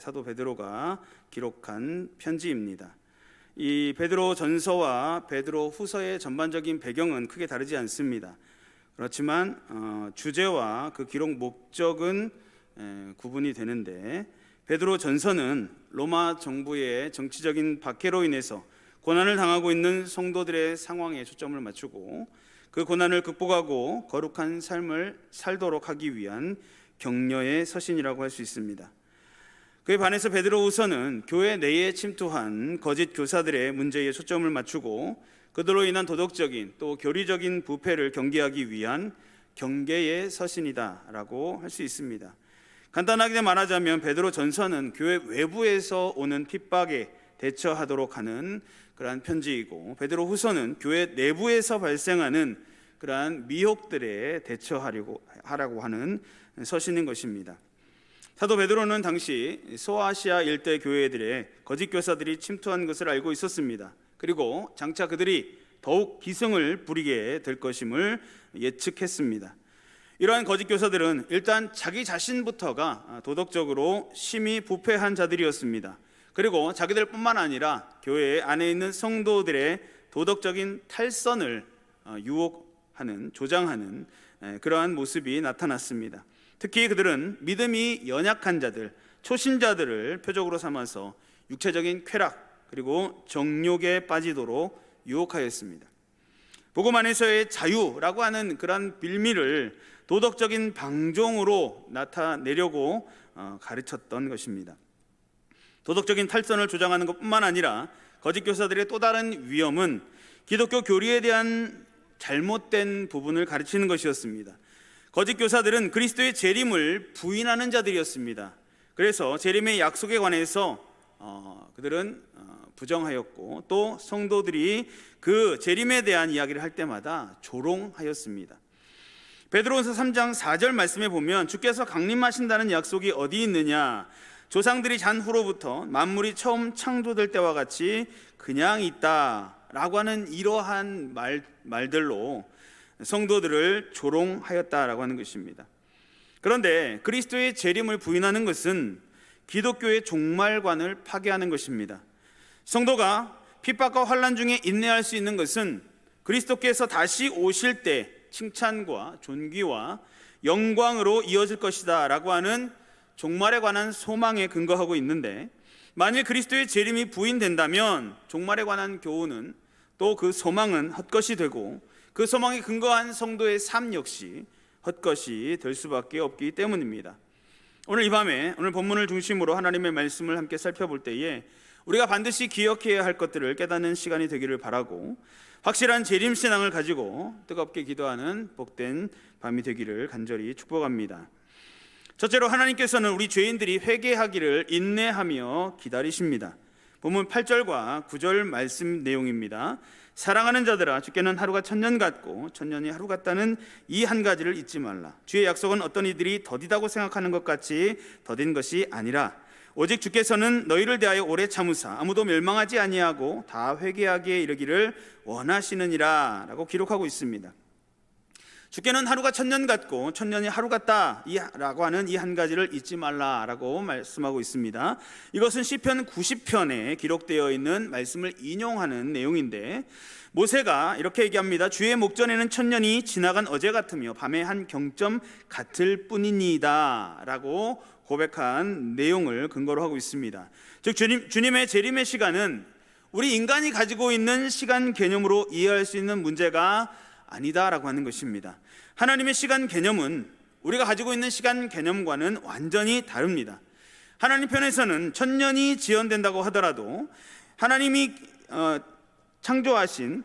사도 베드로가 기록한 편지입니다. 이 베드로 전서와 베드로 후서의 전반적인 배경은 크게 다르지 않습니다. 그렇지만 주제와 그 기록 목적은 구분이 되는데, 베드로 전서는 로마 정부의 정치적인 박해로 인해서 고난을 당하고 있는 성도들의 상황에 초점을 맞추고 그 고난을 극복하고 거룩한 삶을 살도록 하기 위한 격려의 서신이라고 할 수 있습니다. 그에 반해서 베드로후서는 교회 내에 침투한 거짓 교사들의 문제에 초점을 맞추고 그들로 인한 도덕적인 또 교리적인 부패를 경계하기 위한 경계의 서신이다라고 할 수 있습니다. 간단하게 말하자면 베드로 전서는 교회 외부에서 오는 핍박에 대처하도록 하는 그러한 편지이고, 베드로 후서는 교회 내부에서 발생하는 그러한 미혹들에 대처하라고 하는 서신인 것입니다. 사도 베드로는 당시 소아시아 일대 교회들의 거짓 교사들이 침투한 것을 알고 있었습니다. 그리고 장차 그들이 더욱 기승을 부리게 될 것임을 예측했습니다. 이러한 거짓 교사들은 일단 자기 자신부터가 도덕적으로 심히 부패한 자들이었습니다. 그리고 자기들뿐만 아니라 교회 안에 있는 성도들의 도덕적인 탈선을 유혹하는, 조장하는 그러한 모습이 나타났습니다. 특히 그들은 믿음이 연약한 자들, 초신자들을 표적으로 삼아서 육체적인 쾌락 그리고 정욕에 빠지도록 유혹하였습니다. 복음 안에서의 자유라고 하는 그러한 빌미를 도덕적인 방종으로 나타내려고 가르쳤던 것입니다. 도덕적인 탈선을 조장하는 것뿐만 아니라 거짓 교사들의 또 다른 위험은 기독교 교리에 대한 잘못된 부분을 가르치는 것이었습니다. 거짓 교사들은 그리스도의 재림을 부인하는 자들이었습니다. 그래서 재림의 약속에 관해서 그들은 부정하였고, 또 성도들이 그 재림에 대한 이야기를 할 때마다 조롱하였습니다. 베드로전서 3장 4절 말씀에 보면 주께서 강림하신다는 약속이 어디 있느냐, 조상들이 잔 후로부터 만물이 처음 창조될 때와 같이 그냥 있다라고 하는 이러한 말들로 성도들을 조롱하였다라고 하는 것입니다. 그런데 그리스도의 재림을 부인하는 것은 기독교의 종말관을 파괴하는 것입니다. 성도가 핍박과 환난 중에 인내할 수 있는 것은 그리스도께서 다시 오실 때 칭찬과 존귀와 영광으로 이어질 것이다 라고 하는 종말에 관한 소망에 근거하고 있는데, 만일 그리스도의 재림이 부인된다면 종말에 관한 교훈은 또 그 소망은 헛것이 되고 그 소망에 근거한 성도의 삶 역시 헛것이 될 수밖에 없기 때문입니다. 오늘 이 밤에 오늘 본문을 중심으로 하나님의 말씀을 함께 살펴볼 때에 우리가 반드시 기억해야 할 것들을 깨닫는 시간이 되기를 바라고, 확실한 재림 신앙을 가지고 뜨겁게 기도하는 복된 밤이 되기를 간절히 축복합니다. 첫째로, 하나님께서는 우리 죄인들이 회개하기를 인내하며 기다리십니다. 본문 8절과 9절 말씀 내용입니다. 사랑하는 자들아, 주께는 하루가 천년 같고 천년이 하루 같다는 이 한 가지를 잊지 말라. 주의 약속은 어떤 이들이 더디다고 생각하는 것 같이 더딘 것이 아니라 오직 주께서는 너희를 대하여 오래 참으사 아무도 멸망하지 아니하고 다 회개하기에 이르기를 원하시느니라 라고 기록하고 있습니다. 주께는 하루가 천년 같고 천년이 하루 같다 라고 하는 이 한 가지를 잊지 말라라고 말씀하고 있습니다. 이것은 시편 90편에 기록되어 있는 말씀을 인용하는 내용인데, 모세가 이렇게 얘기합니다. 주의 목전에는 천년이 지나간 어제 같으며 밤의 한 경점 같을 뿐이니이다 라고 고백한 내용을 근거로 하고 있습니다. 즉 주님의 재림의 시간은 우리 인간이 가지고 있는 시간 개념으로 이해할 수 있는 문제가 아니다라고 하는 것입니다. 하나님의 시간 개념은 우리가 가지고 있는 시간 개념과는 완전히 다릅니다. 하나님 편에서는 천년이 지연된다고 하더라도 하나님이 창조하신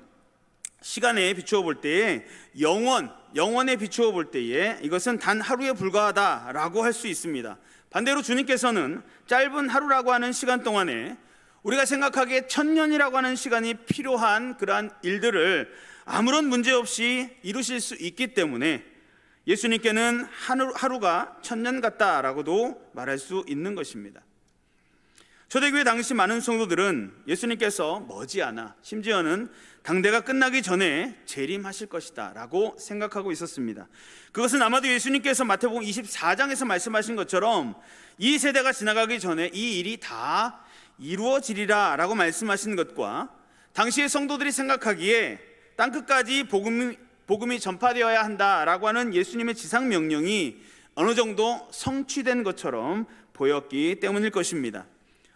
시간에 비추어 볼 때에 영원에 비추어 볼 때에 이것은 단 하루에 불과하다라고 할 수 있습니다. 반대로 주님께서는 짧은 하루라고 하는 시간 동안에 우리가 생각하기에 천년이라고 하는 시간이 필요한 그러한 일들을 아무런 문제 없이 이루실 수 있기 때문에 예수님께는 하루가 천년 같다라고도 말할 수 있는 것입니다. 초대교회 당시 많은 성도들은 예수님께서 머지않아, 심지어는 당대가 끝나기 전에 재림하실 것이다 라고 생각하고 있었습니다. 그것은 아마도 예수님께서 마태복음 24장에서 말씀하신 것처럼 이 세대가 지나가기 전에 이 일이 다 이루어지리라 라고 말씀하신 것과 당시의 성도들이 생각하기에 땅끝까지 복음이 전파되어야 한다라고 하는 예수님의 지상 명령이 어느 정도 성취된 것처럼 보였기 때문일 것입니다.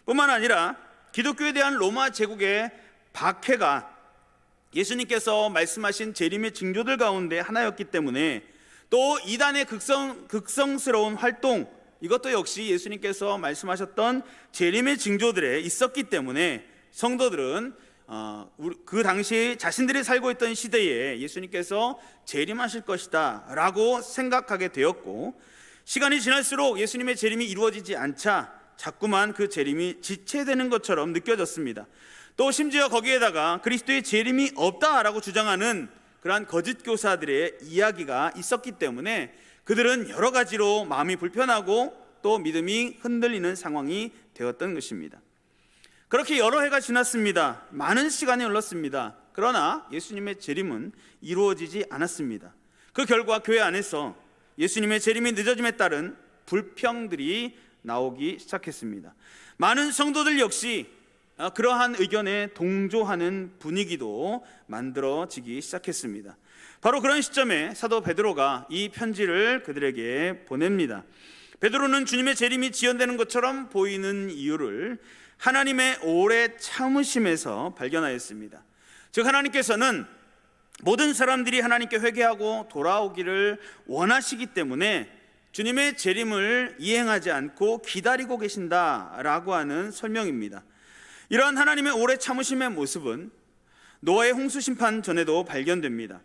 뿐만 아니라 기독교에 대한 로마 제국의 박해가 예수님께서 말씀하신 재림의 징조들 가운데 하나였기 때문에 또 이단의 극성스러운 활동, 이것도 역시 예수님께서 말씀하셨던 재림의 징조들에 있었기 때문에 성도들은 그 당시 자신들이 살고 있던 시대에 예수님께서 재림하실 것이다 라고 생각하게 되었고, 시간이 지날수록 예수님의 재림이 이루어지지 않자 자꾸만 그 재림이 지체되는 것처럼 느껴졌습니다. 또 심지어 거기에다가 그리스도의 재림이 없다라고 주장하는 그러한 거짓 교사들의 이야기가 있었기 때문에 그들은 여러 가지로 마음이 불편하고 또 믿음이 흔들리는 상황이 되었던 것입니다. 그렇게 여러 해가 지났습니다. 많은 시간이 흘렀습니다. 그러나 예수님의 재림은 이루어지지 않았습니다. 그 결과 교회 안에서 예수님의 재림이 늦어짐에 따른 불평들이 나오기 시작했습니다. 많은 성도들 역시 그러한 의견에 동조하는 분위기도 만들어지기 시작했습니다. 바로 그런 시점에 사도 베드로가 이 편지를 그들에게 보냅니다. 베드로는 주님의 재림이 지연되는 것처럼 보이는 이유를 하나님의 오래 참으심에서 발견하였습니다. 즉 하나님께서는 모든 사람들이 하나님께 회개하고 돌아오기를 원하시기 때문에 주님의 재림을 이행하지 않고 기다리고 계신다라고 하는 설명입니다. 이러한 하나님의 오래 참으심의 모습은 노아의 홍수 심판 전에도 발견됩니다.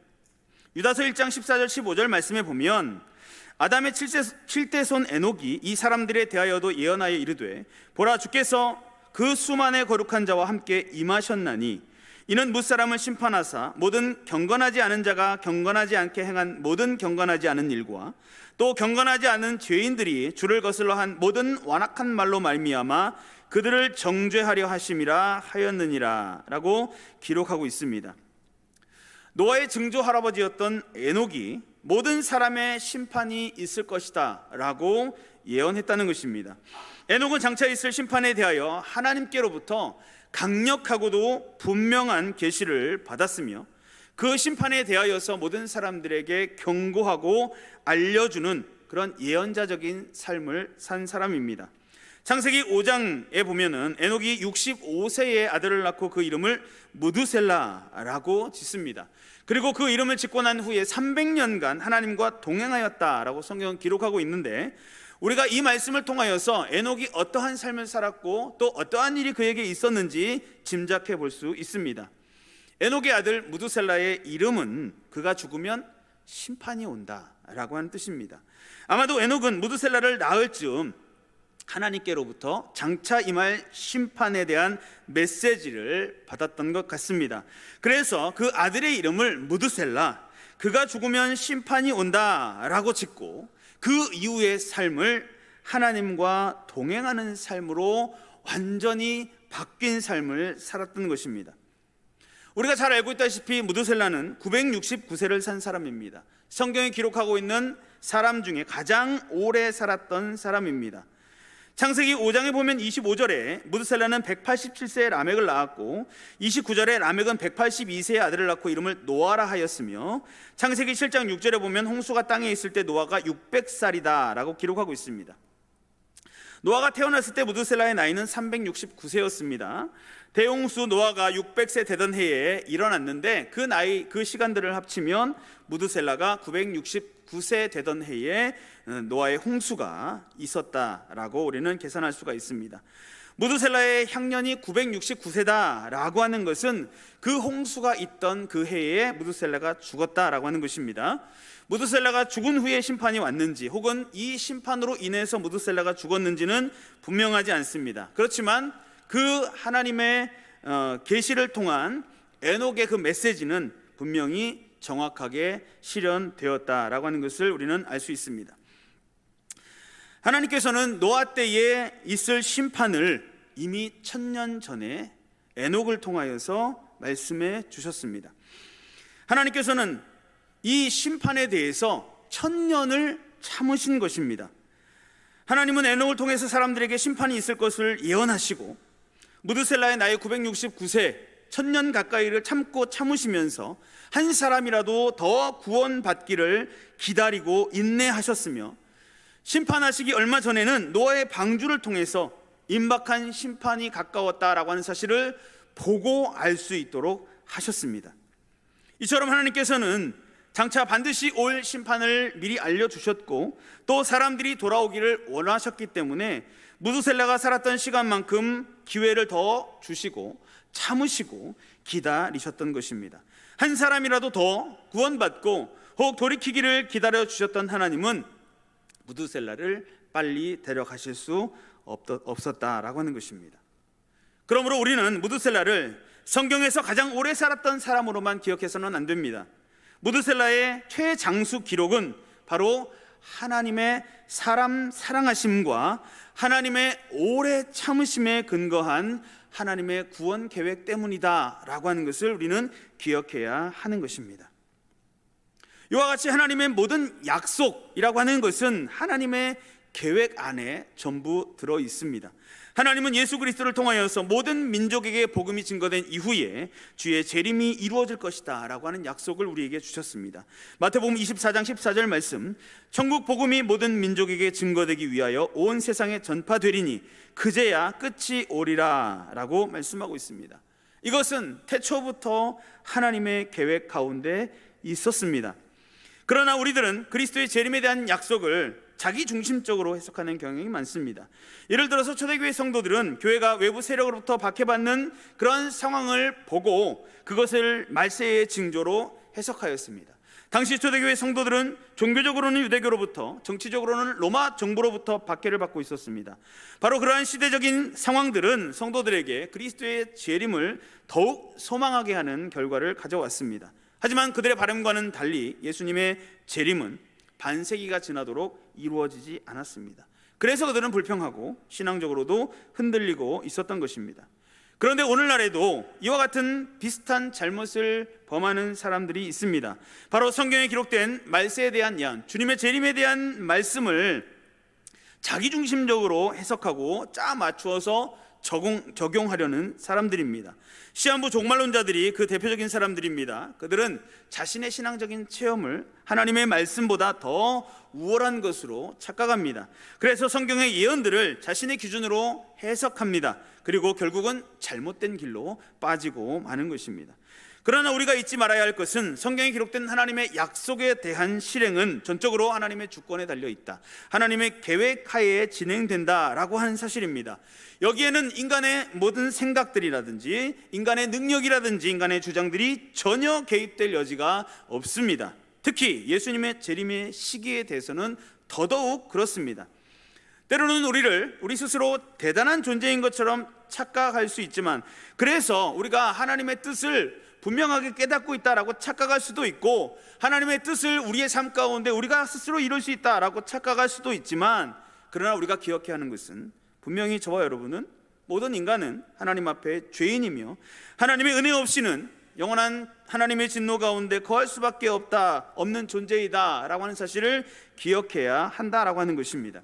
유다서 1장 14절 15절 말씀에 보면 아담의 7대 손 에녹이 이 사람들에 대하여도 예언하여 이르되 보라 주께서 그 수만의 거룩한 자와 함께 임하셨나니 이는 뭇사람을 심판하사 모든 경건하지 않은 자가 경건하지 않게 행한 모든 경건하지 않은 일과 또 경건하지 않은 죄인들이 주를 거슬러 한 모든 완악한 말로 말미암아 그들을 정죄하려 하심이라 하였느니라 라고 기록하고 있습니다. 노아의 증조 할아버지였던 에녹이 모든 사람의 심판이 있을 것이다 라고 예언했다는 것입니다. 에녹은 장차 있을 심판에 대하여 하나님께로부터 강력하고도 분명한 계시를 받았으며 그 심판에 대하여서 모든 사람들에게 경고하고 알려주는 그런 예언자적인 삶을 산 사람입니다. 창세기 5장에 보면은 에녹이 65세의 아들을 낳고 그 이름을 무두셀라라고 짓습니다. 그리고 그 이름을 짓고 난 후에 300년간 하나님과 동행하였다라고 성경은 기록하고 있는데, 우리가 이 말씀을 통하여서 에녹이 어떠한 삶을 살았고 또 어떠한 일이 그에게 있었는지 짐작해 볼 수 있습니다. 에녹의 아들 무두셀라의 이름은 그가 죽으면 심판이 온다라고 하는 뜻입니다. 아마도 에녹은 무두셀라를 낳을 즈음 하나님께로부터 장차 임할 심판에 대한 메시지를 받았던 것 같습니다. 그래서 그 아들의 이름을 무두셀라, 그가 죽으면 심판이 온다라고 짓고 그 이후의 삶을 하나님과 동행하는 삶으로 완전히 바뀐 삶을 살았던 것입니다. 우리가 잘 알고 있다시피 무두셀라는 969세를 산 사람입니다. 성경이 기록하고 있는 사람 중에 가장 오래 살았던 사람입니다. 창세기 5장에 보면 25절에 무두셀라는 187세의 라멕을 낳았고 29절에 라멕은 182세의 아들을 낳고 이름을 노아라 하였으며 창세기 7장 6절에 보면 홍수가 땅에 있을 때 노아가 600살이다 라고 기록하고 있습니다. 노아가 태어났을 때 무두셀라의 나이는 369세였습니다. 대홍수 노아가 600세 되던 해에 일어났는데 그 시간들을 합치면 무두셀라가 969세 되던 해에 노아의 홍수가 있었다라고 우리는 계산할 수가 있습니다. 무두셀라의 향년이 969세다라고 하는 것은 그 홍수가 있던 그 해에 무두셀라가 죽었다라고 하는 것입니다. 무두셀라가 죽은 후에 심판이 왔는지 혹은 이 심판으로 인해서 무두셀라가 죽었는지는 분명하지 않습니다. 그렇지만 그 하나님의 계시를 통한 에녹의 그 메시지는 분명히 정확하게 실현되었다라고 하는 것을 우리는 알 수 있습니다. 하나님께서는 노아 때에 있을 심판을 이미 1000년 전에 에녹을 통하여서 말씀해 주셨습니다. 하나님께서는 이 심판에 대해서 1000년을 참으신 것입니다. 하나님은 에녹을 통해서 사람들에게 심판이 있을 것을 예언하시고 무드셀라의 나이 969세 1000년 가까이를 참고 참으시면서 한 사람이라도 더 구원받기를 기다리고 인내하셨으며 심판하시기 얼마 전에는 노아의 방주를 통해서 임박한 심판이 가까웠다라고 하는 사실을 보고 알 수 있도록 하셨습니다. 이처럼 하나님께서는 장차 반드시 올 심판을 미리 알려주셨고 또 사람들이 돌아오기를 원하셨기 때문에 무드셀라가 살았던 시간만큼 기회를 더 주시고 참으시고 기다리셨던 것입니다. 한 사람이라도 더 구원받고 혹 돌이키기를 기다려주셨던 하나님은 무드셀라를 빨리 데려가실 수 없었다라고 하는 것입니다. 그러므로 우리는 무드셀라를 성경에서 가장 오래 살았던 사람으로만 기억해서는 안 됩니다. 무드셀라의 최장수 기록은 바로 하나님의 사람 사랑하심과 하나님의 오래 참으심에 근거한 하나님의 구원 계획 때문이다라고 하는 것을 우리는 기억해야 하는 것입니다. 이와 같이 하나님의 모든 약속이라고 하는 것은 하나님의 계획 안에 전부 들어 있습니다. 하나님은 예수 그리스도를 통하여서 모든 민족에게 복음이 증거된 이후에 주의 재림이 이루어질 것이다 라고 하는 약속을 우리에게 주셨습니다. 마태복음 24장 14절 말씀, 천국 복음이 모든 민족에게 증거되기 위하여 온 세상에 전파되리니 그제야 끝이 오리라 라고 말씀하고 있습니다. 이것은 태초부터 하나님의 계획 가운데 있었습니다. 그러나 우리들은 그리스도의 재림에 대한 약속을 자기 중심적으로 해석하는 경향이 많습니다. 예를 들어서 초대교회 성도들은 교회가 외부 세력으로부터 박해받는 그런 상황을 보고 그것을 말세의 징조로 해석하였습니다. 당시 초대교회 성도들은 종교적으로는 유대교로부터, 정치적으로는 로마 정부로부터 박해를 받고 있었습니다. 바로 그러한 시대적인 상황들은 성도들에게 그리스도의 재림을 더욱 소망하게 하는 결과를 가져왔습니다. 하지만 그들의 바람과는 달리 예수님의 재림은 반세기가 지나도록 이루어지지 않았습니다. 그래서 그들은 불평하고 신앙적으로도 흔들리고 있었던 것입니다. 그런데 오늘날에도 이와 같은 비슷한 잘못을 범하는 사람들이 있습니다. 바로 성경에 기록된 말세에 대한 예언, 주님의 재림에 대한 말씀을 자기중심적으로 해석하고 짜 맞추어서 적용하려는 사람들입니다. 시한부 종말론자들이 그 대표적인 사람들입니다. 그들은 자신의 신앙적인 체험을 하나님의 말씀보다 더 우월한 것으로 착각합니다. 그래서 성경의 예언들을 자신의 기준으로 해석합니다. 그리고 결국은 잘못된 길로 빠지고 마는 것입니다. 그러나 우리가 잊지 말아야 할 것은 성경에 기록된 하나님의 약속에 대한 실행은 전적으로 하나님의 주권에 달려 있다, 하나님의 계획하에 진행된다라고 하는 사실입니다. 여기에는 인간의 모든 생각들이라든지 인간의 능력이라든지 인간의 주장들이 전혀 개입될 여지가 없습니다. 특히 예수님의 재림의 시기에 대해서는 더더욱 그렇습니다. 때로는 우리 스스로 대단한 존재인 것처럼 착각할 수 있지만, 그래서 우리가 하나님의 뜻을 분명하게 깨닫고 있다라고 착각할 수도 있고, 하나님의 뜻을 우리의 삶 가운데 우리가 스스로 이룰 수 있다라고 착각할 수도 있지만, 그러나 우리가 기억해야 하는 것은 분명히 저와 여러분은, 모든 인간은 하나님 앞에 죄인이며 하나님의 은혜 없이는 영원한 하나님의 진노 가운데 거할 수밖에 없는 존재이다 라고 하는 사실을 기억해야 한다라고 하는 것입니다.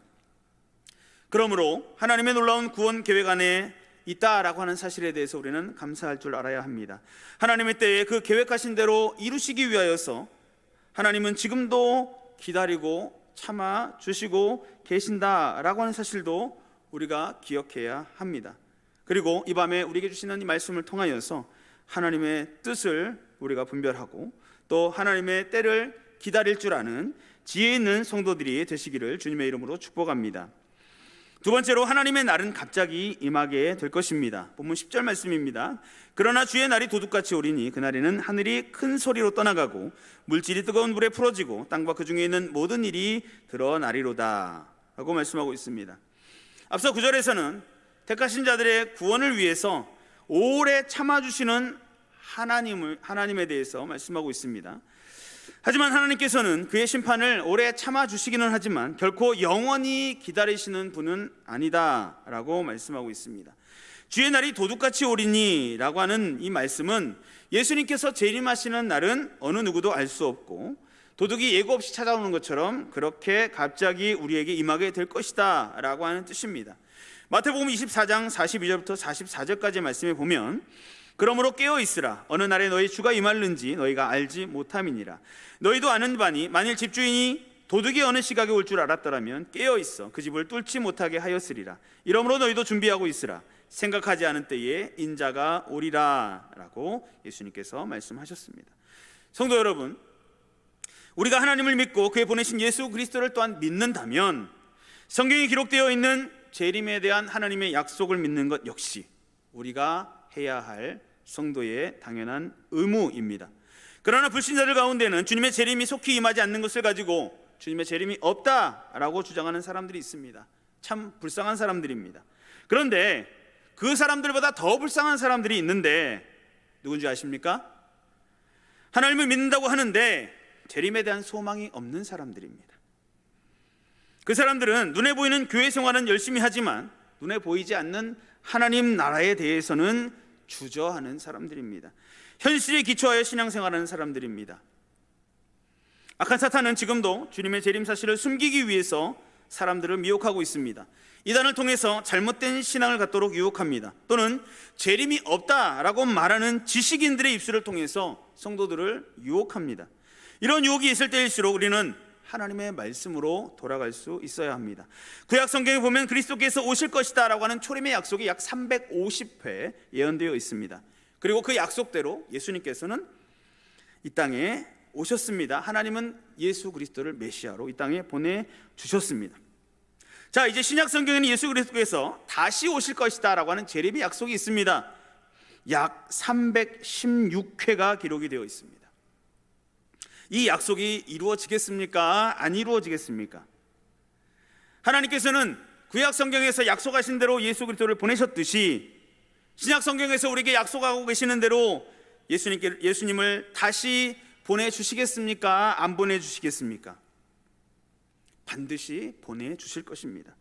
그러므로 하나님의 놀라운 구원 계획 안에 있다라고 하는 사실에 대해서 우리는 감사할 줄 알아야 합니다. 하나님의 때에 그 계획하신 대로 이루시기 위하여서 하나님은 지금도 기다리고 참아 주시고 계신다라고 하는 사실도 우리가 기억해야 합니다. 그리고 이 밤에 우리에게 주시는 이 말씀을 통하여서 하나님의 뜻을 우리가 분별하고 또 하나님의 때를 기다릴 줄 아는 지혜 있는 성도들이 되시기를 주님의 이름으로 축복합니다. 두 번째로, 하나님의 날은 갑자기 임하게 될 것입니다. 본문 10절 말씀입니다. 그러나 주의 날이 도둑같이 오리니 그날에는 하늘이 큰 소리로 떠나가고 물질이 뜨거운 불에 풀어지고 땅과 그 중에 있는 모든 일이 드러나리로다 라고 말씀하고 있습니다. 앞서 9절에서는 택하신 자들의 구원을 위해서 오래 참아주시는 하나님에 대해서 말씀하고 있습니다. 하지만 하나님께서는 그의 심판을 오래 참아주시기는 하지만 결코 영원히 기다리시는 분은 아니다라고 말씀하고 있습니다. 주의 날이 도둑같이 오리니 라고 하는 이 말씀은 예수님께서 재림하시는 날은 어느 누구도 알 수 없고 도둑이 예고 없이 찾아오는 것처럼 그렇게 갑자기 우리에게 임하게 될 것이다 라고 하는 뜻입니다. 마태복음 24장 42절부터 44절까지 말씀에 보면 그러므로 깨어있으라. 어느 날에 너희 주가 임할는지 너희가 알지 못함이니라. 너희도 아는 바니 만일 집주인이 도둑이 어느 시각에 올 줄 알았더라면 깨어있어 그 집을 뚫지 못하게 하였으리라. 이러므로 너희도 준비하고 있으라. 생각하지 않은 때에 인자가 오리라 라고 예수님께서 말씀하셨습니다. 성도 여러분, 우리가 하나님을 믿고 그의 보내신 예수 그리스도를 또한 믿는다면 성경에 기록되어 있는 재림에 대한 하나님의 약속을 믿는 것 역시 우리가 해야 할 성도의 당연한 의무입니다. 그러나 불신자들 가운데는 주님의 재림이 속히 임하지 않는 것을 가지고 주님의 재림이 없다라고 주장하는 사람들이 있습니다. 참 불쌍한 사람들입니다. 그런데 그 사람들보다 더 불쌍한 사람들이 있는데 누군지 아십니까? 하나님을 믿는다고 하는데 재림에 대한 소망이 없는 사람들입니다. 그 사람들은 눈에 보이는 교회 생활은 열심히 하지만 눈에 보이지 않는 하나님 나라에 대해서는 주저하는 사람들입니다. 현실에 기초하여 신앙생활하는 사람들입니다. 악한 사탄은 지금도 주님의 재림 사실을 숨기기 위해서 사람들을 미혹하고 있습니다. 이단을 통해서 잘못된 신앙을 갖도록 유혹합니다. 또는 재림이 없다라고 말하는 지식인들의 입술을 통해서 성도들을 유혹합니다. 이런 유혹이 있을 때일수록 우리는 하나님의 말씀으로 돌아갈 수 있어야 합니다. 구약 성경에 보면 그리스도께서 오실 것이다 라고 하는 초림의 약속이 약 350회 예언되어 있습니다. 그리고 그 약속대로 예수님께서는 이 땅에 오셨습니다. 하나님은 예수 그리스도를 메시아로 이 땅에 보내주셨습니다. 자, 이제 신약 성경에는 예수 그리스도께서 다시 오실 것이다 라고 하는 재림의 약속이 있습니다. 약 316회가 기록이 되어 있습니다. 이 약속이 이루어지겠습니까? 안 이루어지겠습니까? 하나님께서는 구약 성경에서 약속하신 대로 예수 그리스도를 보내셨듯이 신약 성경에서 우리에게 약속하고 계시는 대로 예수님을 다시 보내주시겠습니까? 안 보내주시겠습니까? 반드시 보내주실 것입니다.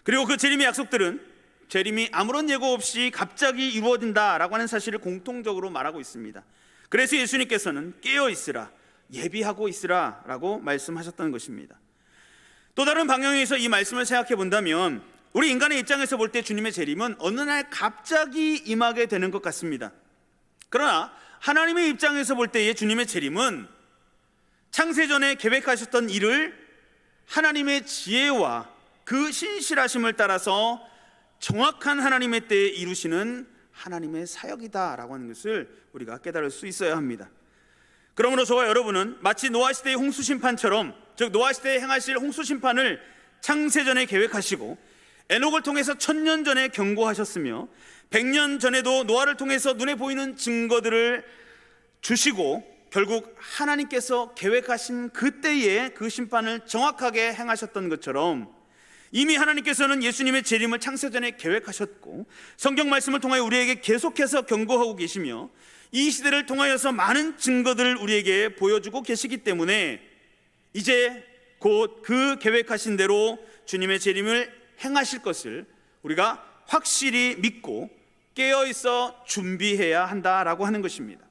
그리고 그 재림의 약속들은 재림이 아무런 예고 없이 갑자기 이루어진다라고 하는 사실을 공통적으로 말하고 있습니다. 그래서 예수님께서는 깨어있으라, 예비하고 있으라 라고 말씀하셨던 것입니다. 또 다른 방향에서 이 말씀을 생각해 본다면 우리 인간의 입장에서 볼 때 주님의 재림은 어느 날 갑자기 임하게 되는 것 같습니다. 그러나 하나님의 입장에서 볼 때의 주님의 재림은 창세전에 계획하셨던 일을 하나님의 지혜와 그 신실하심을 따라서 정확한 하나님의 때에 이루시는 하나님의 사역이다라고 하는 것을 우리가 깨달을 수 있어야 합니다. 그러므로 저와 여러분은 마치 노아시대의 홍수심판처럼, 즉 노아시대에 행하실 홍수심판을 창세전에 계획하시고 에녹을 통해서 1000년 전에 경고하셨으며 100년 전에도 노아를 통해서 눈에 보이는 증거들을 주시고 결국 하나님께서 계획하신 그때에 그 심판을 정확하게 행하셨던 것처럼 이미 하나님께서는 예수님의 재림을 창세전에 계획하셨고 성경 말씀을 통하여 우리에게 계속해서 경고하고 계시며 이 시대를 통하여서 많은 증거들을 우리에게 보여주고 계시기 때문에 이제 곧 그 계획하신 대로 주님의 재림을 행하실 것을 우리가 확실히 믿고 깨어있어 준비해야 한다라고 하는 것입니다.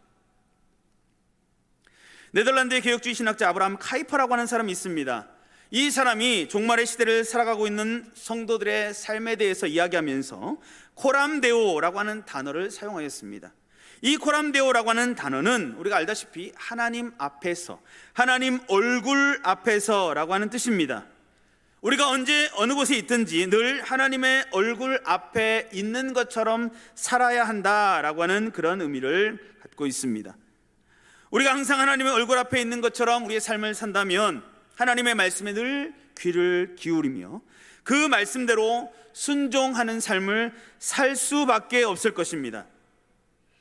네덜란드의 개혁주의 신학자 아브라함 카이퍼라고 하는 사람이 있습니다. 이 사람이 종말의 시대를 살아가고 있는 성도들의 삶에 대해서 이야기하면서 코람데오라고 하는 단어를 사용하였습니다. 이 코람데오라고 하는 단어는 우리가 알다시피 하나님 앞에서, 하나님 얼굴 앞에서라고 하는 뜻입니다. 우리가 언제 어느 곳에 있든지 늘 하나님의 얼굴 앞에 있는 것처럼 살아야 한다라고 하는 그런 의미를 갖고 있습니다. 우리가 항상 하나님의 얼굴 앞에 있는 것처럼 우리의 삶을 산다면 하나님의 말씀에 늘 귀를 기울이며 그 말씀대로 순종하는 삶을 살 수밖에 없을 것입니다.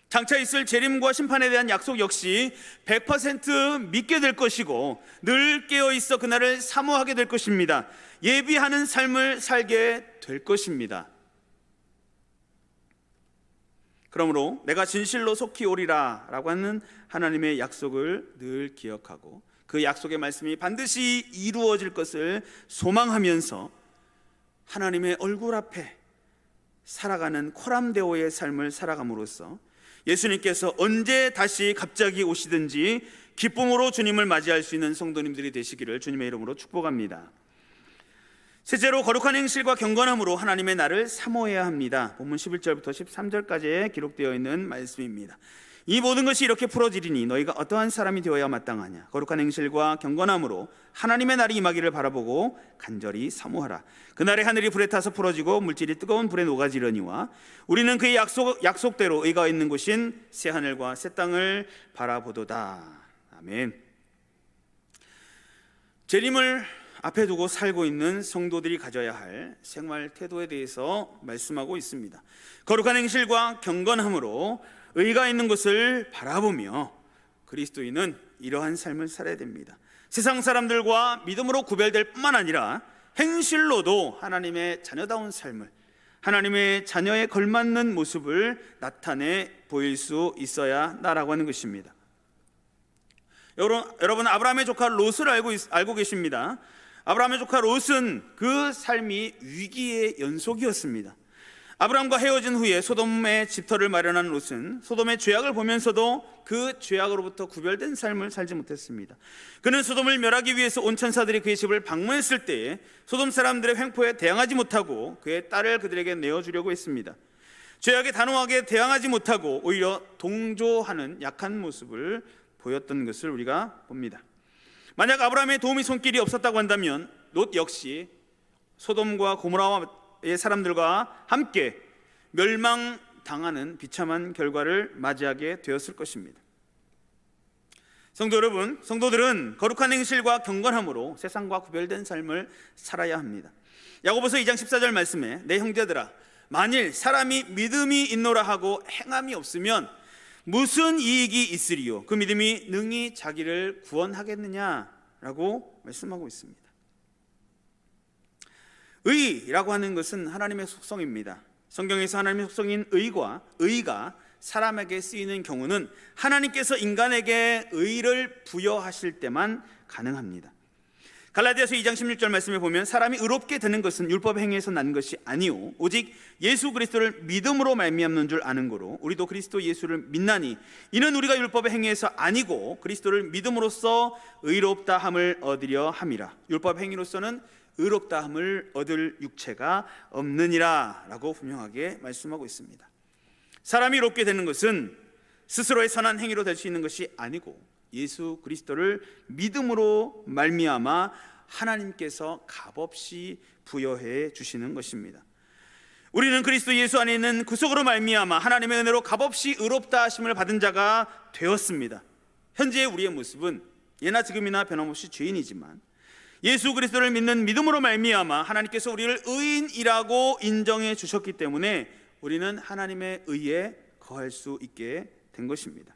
장차 있을 재림과 심판에 대한 약속 역시 100% 믿게 될 것이고 늘 깨어있어 그날을 사모하게 될 것입니다. 예비하는 삶을 살게 될 것입니다. 그러므로 내가 진실로 속히 오리라 라고 하는 하나님의 약속을 늘 기억하고 그 약속의 말씀이 반드시 이루어질 것을 소망하면서 하나님의 얼굴 앞에 살아가는 코람데오의 삶을 살아감으로써 예수님께서 언제 다시 갑자기 오시든지 기쁨으로 주님을 맞이할 수 있는 성도님들이 되시기를 주님의 이름으로 축복합니다. 셋째로 거룩한 행실과 경건함으로 하나님의 날을 사모해야 합니다. 본문 11절부터 13절까지에 기록되어 있는 말씀입니다. 이 모든 것이 이렇게 풀어지리니 너희가 어떠한 사람이 되어야 마땅하냐. 거룩한 행실과 경건함으로 하나님의 날이 임하기를 바라보고 간절히 사모하라. 그날에 하늘이 불에 타서 풀어지고 물질이 뜨거운 불에 녹아지려니와 우리는 그의 약속대로 의가 있는 곳인 새 하늘과 새 땅을 바라보도다. 아멘. 재림을 앞에 두고 살고 있는 성도들이 가져야 할 생활 태도에 대해서 말씀하고 있습니다. 거룩한 행실과 경건함으로 의가 있는 것을 바라보며 그리스도인은 이러한 삶을 살아야 됩니다. 세상 사람들과 믿음으로 구별될 뿐만 아니라 행실로도 하나님의 자녀다운 삶을, 하나님의 자녀에 걸맞는 모습을 나타내 보일 수 있어야 한다라고 하는 것입니다. 여러분 아브라함의 조카 롯을 알고 계십니다. 아브라함의 조카 롯은 그 삶이 위기의 연속이었습니다. 아브라함과 헤어진 후에 소돔에 집터를 마련한 롯은 소돔의 죄악을 보면서도 그 죄악으로부터 구별된 삶을 살지 못했습니다. 그는 소돔을 멸하기 위해서 온 천사들이 그의 집을 방문했을 때에 소돔 사람들의 횡포에 대항하지 못하고 그의 딸을 그들에게 내어주려고 했습니다. 죄악에 단호하게 대항하지 못하고 오히려 동조하는 약한 모습을 보였던 것을 우리가 봅니다. 만약 아브라함의 도움이 손길이 없었다고 한다면 롯 역시 소돔과 고모라의 사람들과 함께 멸망당하는 비참한 결과를 맞이하게 되었을 것입니다. 성도 여러분, 성도들은 거룩한 행실과 경건함으로 세상과 구별된 삶을 살아야 합니다. 야고보서 2장 14절 말씀에 내 형제들아 만일 사람이 믿음이 있노라 하고 행함이 없으면 무슨 이익이 있으리요? 그 믿음이 능히 자기를 구원하겠느냐라고 말씀하고 있습니다. 의라고 하는 것은 하나님의 속성입니다. 성경에서 하나님의 속성인 의가 사람에게 쓰이는 경우는 하나님께서 인간에게 의를 부여하실 때만 가능합니다. 갈라디아서 2장 16절 말씀에 보면 사람이 의롭게 되는 것은 율법 행위에서 난 것이 아니오 오직 예수 그리스도를 믿음으로 말미암는 줄 아는 거로 우리도 그리스도 예수를 믿나니 이는 우리가 율법의 행위에서 아니고 그리스도를 믿음으로써 의롭다 함을 얻으려 함이라. 율법 행위로서는 의롭다 함을 얻을 육체가 없느니라 라고 분명하게 말씀하고 있습니다. 사람이 의롭게 되는 것은 스스로의 선한 행위로 될 수 있는 것이 아니고 예수 그리스도를 믿음으로 말미암아 하나님께서 값없이 부여해 주시는 것입니다. 우리는 그리스도 예수 안에 있는 구속으로 말미암아 하나님의 은혜로 값없이 의롭다 하심을 받은 자가 되었습니다. 현재의 우리의 모습은 예나 지금이나 변함없이 죄인이지만 예수 그리스도를 믿는 믿음으로 말미암아 하나님께서 우리를 의인이라고 인정해 주셨기 때문에 우리는 하나님의 의에 거할 수 있게 된 것입니다.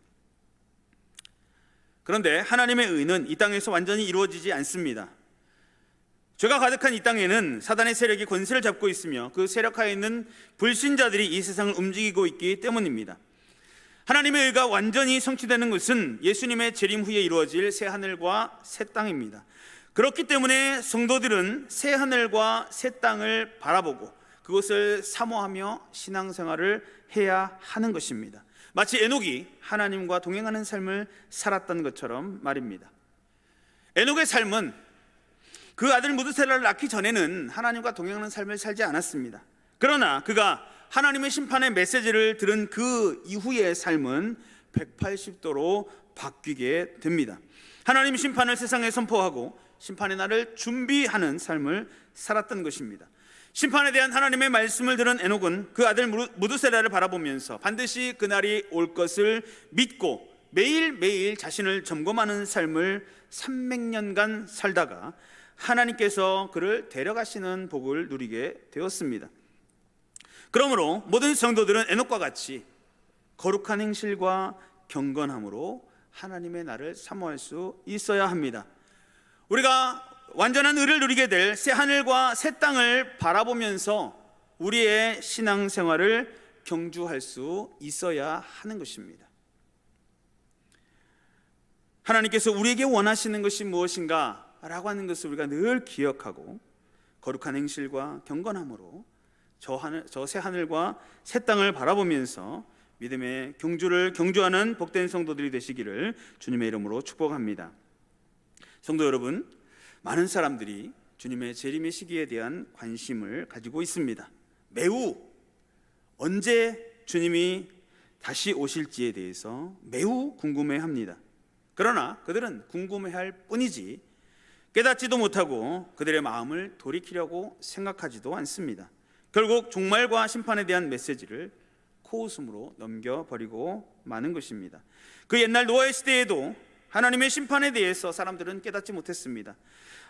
그런데 하나님의 의는 이 땅에서 완전히 이루어지지 않습니다. 죄가 가득한 이 땅에는 사단의 세력이 권세를 잡고 있으며 그 세력하에 있는 불신자들이 이 세상을 움직이고 있기 때문입니다. 하나님의 의가 완전히 성취되는 것은 예수님의 재림 후에 이루어질 새 하늘과 새 땅입니다. 그렇기 때문에 성도들은 새 하늘과 새 땅을 바라보고 그것을 사모하며 신앙생활을 해야 하는 것입니다. 마치 에녹이 하나님과 동행하는 삶을 살았던 것처럼 말입니다. 에녹의 삶은 그 아들 무드셀라를 낳기 전에는 하나님과 동행하는 삶을 살지 않았습니다. 그러나 그가 하나님의 심판의 메시지를 들은 그 이후의 삶은 180도로 바뀌게 됩니다. 하나님 심판을 세상에 선포하고 심판의 날을 준비하는 삶을 살았던 것입니다. 심판에 대한 하나님의 말씀을 들은 에녹은 그 아들 무드셀라를 바라보면서 반드시 그날이 올 것을 믿고 매일매일 자신을 점검하는 삶을 300년간 살다가 하나님께서 그를 데려가시는 복을 누리게 되었습니다. 그러므로 모든 성도들은 에녹과 같이 거룩한 행실과 경건함으로 하나님의 날을 사모할 수 있어야 합니다. 우리가 완전한 의를 누리게 될 새 하늘과 새 땅을 바라보면서 우리의 신앙생활을 경주할 수 있어야 하는 것입니다. 하나님께서 우리에게 원하시는 것이 무엇인가 라고 하는 것을 우리가 늘 기억하고 거룩한 행실과 경건함으로 저 새 하늘과 새 땅을 바라보면서 믿음의 경주를 경주하는 복된 성도들이 되시기를 주님의 이름으로 축복합니다. 성도 여러분, 많은 사람들이 주님의 재림의 시기에 대한 관심을 가지고 있습니다. 매우 언제 주님이 다시 오실지에 대해서 매우 궁금해합니다. 그러나 그들은 궁금해할 뿐이지 깨닫지도 못하고 그들의 마음을 돌이키려고 생각하지도 않습니다. 결국 종말과 심판에 대한 메시지를 코웃음으로 넘겨버리고 마는 것입니다. 그 옛날 노아의 시대에도 하나님의 심판에 대해서 사람들은 깨닫지 못했습니다.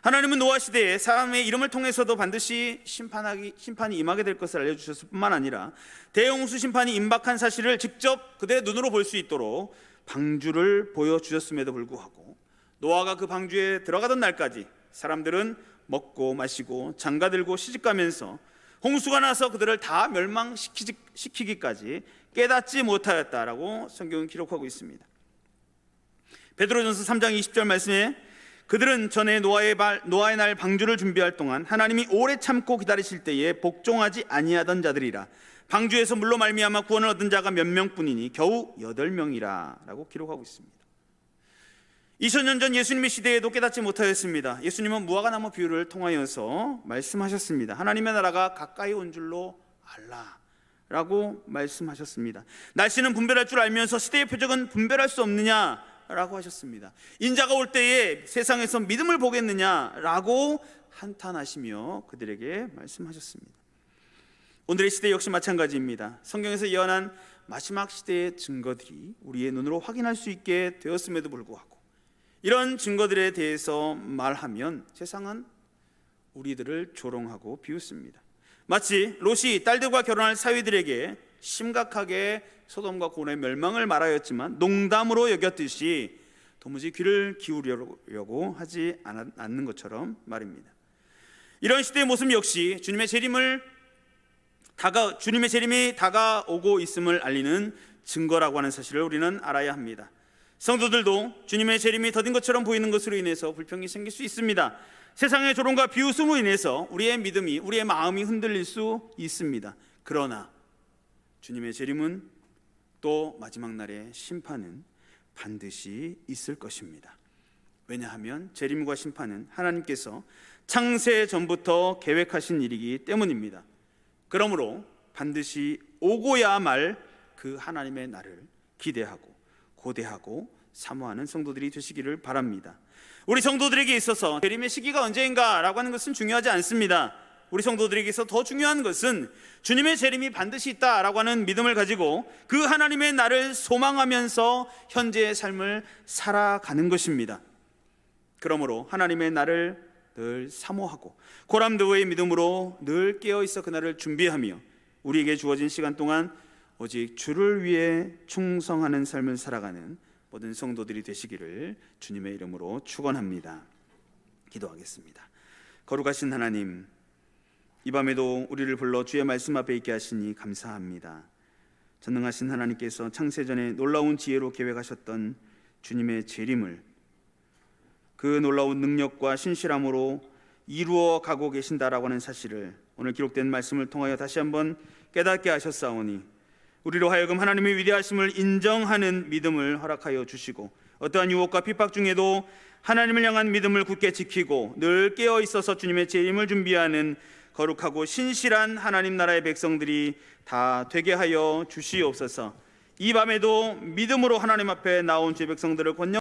하나님은 노아 시대에 사람의 이름을 통해서도 반드시 심판이 임하게 될 것을 알려주셨을 뿐만 아니라 대홍수 심판이 임박한 사실을 직접 그들의 눈으로 볼 수 있도록 방주를 보여주셨음에도 불구하고 노아가 그 방주에 들어가던 날까지 사람들은 먹고 마시고 장가들고 시집가면서 홍수가 나서 그들을 다 멸망시키기까지 깨닫지 못하였다라고 성경은 기록하고 있습니다. 베드로전서 3장 20절 말씀에 그들은 전에 노아의 날 방주를 준비할 동안 하나님이 오래 참고 기다리실 때에 복종하지 아니하던 자들이라. 방주에서 물로 말미암아 구원을 얻은 자가 몇 명뿐이니 겨우 8명이라 라고 기록하고 있습니다. 2000년 전 예수님의 시대에도 깨닫지 못하였습니다. 예수님은 무화과나무 비유를 통하여서 말씀하셨습니다. 하나님의 나라가 가까이 온 줄로 알라 라고 말씀하셨습니다. 날씨는 분별할 줄 알면서 시대의 표적은 분별할 수 없느냐 라고 하셨습니다. 인자가 올 때에 세상에서 믿음을 보겠느냐라고 한탄하시며 그들에게 말씀하셨습니다. 오늘의 시대 역시 마찬가지입니다. 성경에서 예언한 마지막 시대의 증거들이 우리의 눈으로 확인할 수 있게 되었음에도 불구하고 이런 증거들에 대해서 말하면 세상은 우리들을 조롱하고 비웃습니다. 마치 롯이 딸들과 결혼할 사위들에게 심각하게 소돔과 고모라의 멸망을 말하였지만 농담으로 여겼듯이 도무지 귀를 기울이려고 하지 않는 것처럼 말입니다. 이런 시대의 모습 역시 주님의 재림이 다가오고 있음을 알리는 증거라고 하는 사실을 우리는 알아야 합니다. 성도들도 주님의 재림이 더딘 것처럼 보이는 것으로 인해서 불평이 생길 수 있습니다. 세상의 조롱과 비웃음으로 인해서 우리의 믿음이, 우리의 마음이 흔들릴 수 있습니다. 그러나 주님의 재림은 또 마지막 날의 심판은 반드시 있을 것입니다. 왜냐하면 재림과 심판은 하나님께서 창세 전부터 계획하신 일이기 때문입니다. 그러므로 반드시 오고야 말 그 하나님의 날을 기대하고 고대하고 사모하는 성도들이 되시기를 바랍니다. 우리 성도들에게 있어서 재림의 시기가 언제인가라고 하는 것은 중요하지 않습니다. 우리 성도들에게 있어 더 중요한 것은 주님의 재림이 반드시 있다라고 하는 믿음을 가지고 그 하나님의 날을 소망하면서 현재의 삶을 살아가는 것입니다. 그러므로 하나님의 날을 늘 사모하고 고람드의 믿음으로 늘 깨어있어 그날을 준비하며 우리에게 주어진 시간 동안 오직 주를 위해 충성하는 삶을 살아가는 모든 성도들이 되시기를 주님의 이름으로 축원합니다. 기도하겠습니다. 거룩하신 하나님, 이 밤에도 우리를 불러 주의 말씀 앞에 있게 하시니 감사합니다. 전능하신 하나님께서 창세전에 놀라운 지혜로 계획하셨던 주님의 재림을 그 놀라운 능력과 신실함으로 이루어 가고 계신다라고 하는 사실을 오늘 기록된 말씀을 통하여 다시 한번 깨닫게 하셨사오니 우리로 하여금 하나님의 위대하심을 인정하는 믿음을 허락하여 주시고 어떠한 유혹과 핍박 중에도 하나님을 향한 믿음을 굳게 지키고 늘 깨어 있어서 주님의 재림을 준비하는 거룩하고 신실한 하나님 나라의 백성들이 다 되게 하여 주시옵소서. 이 밤에도 믿음으로 하나님 앞에 나온 주의 백성들을 권녕